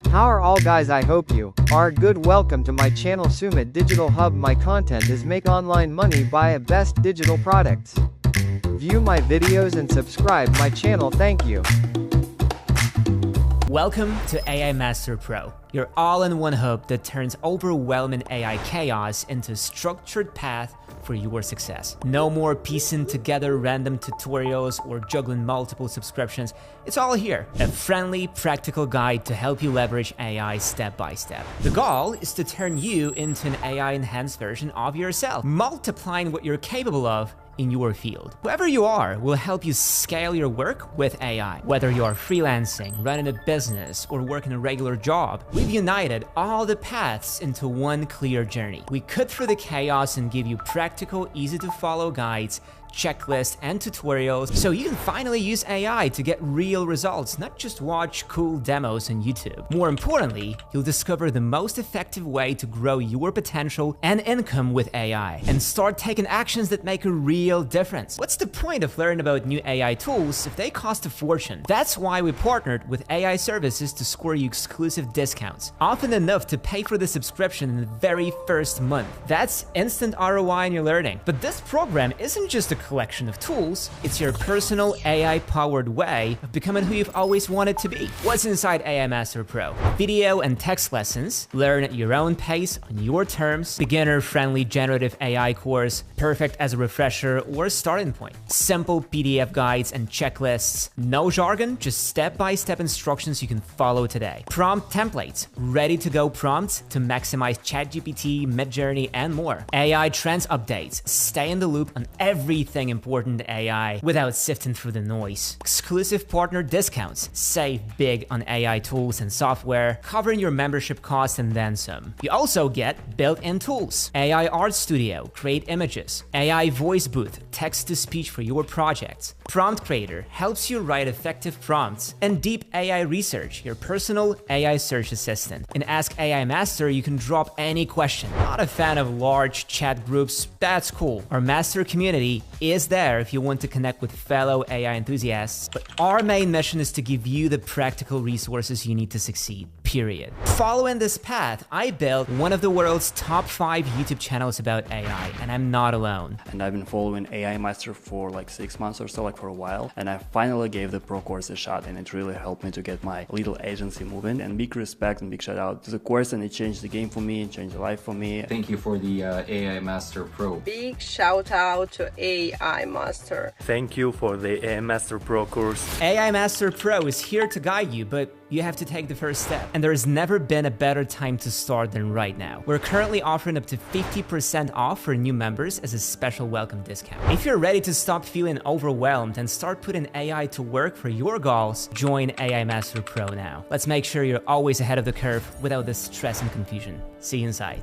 How are all guys? I hope you are good. Welcome to my channel Summit Digital Hub. My content is make online money buy a best digital products. View my videos and subscribe my channel. Thank you. Welcome to AI Master Pro, your all-in-one hub that turns overwhelming AI chaos into a structured path for your success. No more piecing together random tutorials or juggling multiple subscriptions. It's all here. A friendly, practical guide to help you leverage AI step by step. The goal is to turn you into an AI-enhanced version of yourself, multiplying what you're capable of in your field. Whoever you are will help you scale your work with AI. Whether you're freelancing, running a business, or working a regular job, we've united all the paths into one clear journey. We cut through the chaos and give you practical, easy-to-follow guides, checklists, and tutorials so you can finally use AI to get real results, not just watch cool demos on YouTube. More importantly, you'll discover the most effective way to grow your potential and income with AI and start taking actions that make a real difference. What's the point of learning about new AI tools if they cost a fortune? That's why we partnered with AI services to score you exclusive discounts, often enough to pay for the subscription in the very first month. That's instant ROI in your learning. But this program isn't just a collection of tools, it's your personal AI-powered way of becoming who you've always wanted to be. What's inside AI Master Pro? Video and text lessons, learn at your own pace, on your terms, beginner-friendly generative AI course, perfect as a refresher or a starting point. Simple PDF guides and checklists, no jargon, just step-by-step instructions you can follow today. Prompt templates, ready-to-go prompts to maximize ChatGPT, Midjourney, and more. AI trends updates, stay in the loop on everything important to AI without sifting through the noise. Exclusive partner discounts, save big on AI tools and software, covering your membership costs and then some. You also get built-in tools, AI Art Studio, create images, AI Voice Booth, text-to-speech for your projects. Prompt Creator helps you write effective prompts, and Deep AI Research, your personal AI search assistant. In Ask AI Master, you can drop any question. Not a fan of large chat groups? That's cool. Our master community is there if you want to connect with fellow AI enthusiasts, but our main mission is to give you the practical resources you need to succeed, period. Following this path, I built one of the world's top 5 YouTube channels about AI, and I'm not alone. And I've been following AI Master for like 6 months or so, like for a while, and I finally gave the pro course a shot, and it really helped me to get my little agency moving. And big respect and big shout out to the course, and it changed the game for me, it changed the life for me. Thank you for the AI Master Pro. Big shout out to AI Master. Thank you for the AI Master Pro course. AI Master Pro is here to guide you, but you have to take the first step. And there's never been a better time to start than right now. We're currently offering up to 50% off for new members as a special welcome discount. If you're ready to stop feeling overwhelmed and start putting AI to work for your goals, join AI Master Pro now. Let's make sure you're always ahead of the curve without the stress and confusion. See you inside.